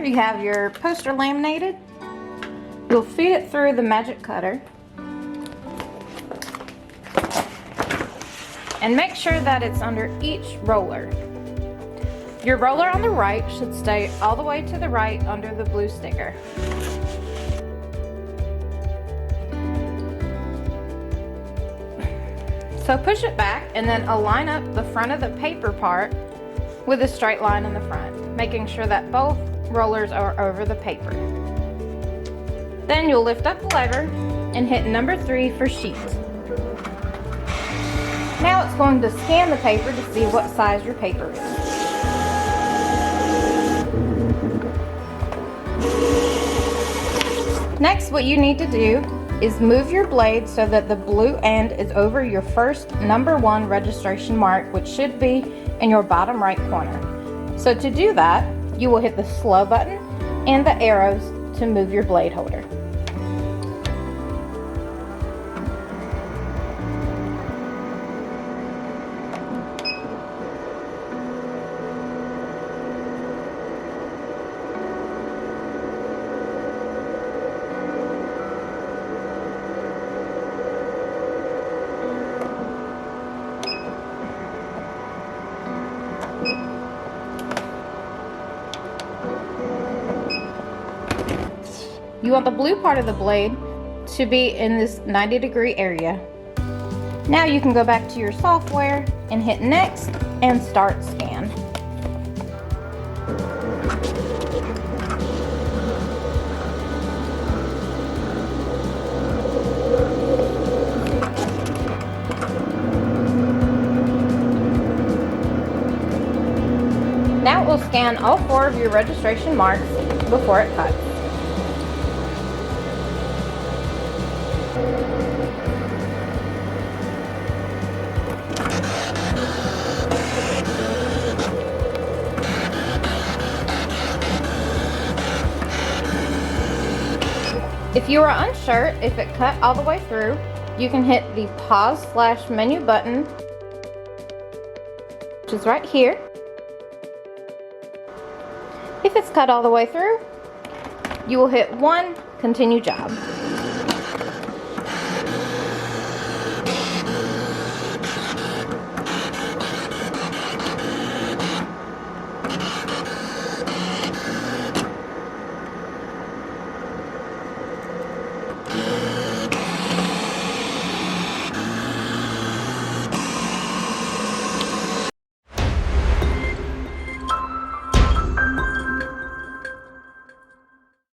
after you have your poster laminated, you'll feed it through the magic cutter. And make sure that it's under each roller. Your roller on the right should stay all the way to the right under the blue sticker. So push it back and then align up the front of the paper part with a straight line in the front, making sure that both rollers are over the paper. Then you'll lift up the lever and hit number 3 for sheet. Now it's going to scan the paper to see what size your paper is. Next, what you need to do is move your blade so that the blue end is over your first number 1 registration mark, which should be in your bottom right corner. So to do that, you will hit the slow button and the arrows to move your blade holder. You want the blue part of the blade to be in this 90-degree area. Now you can go back to your software and hit next and start scan. Now it will scan all 4 of your registration marks before it cuts. If you are unsure if it cut all the way through, you can hit the pause/menu button, which is right here. If it's cut all the way through, you will hit 1, continue job.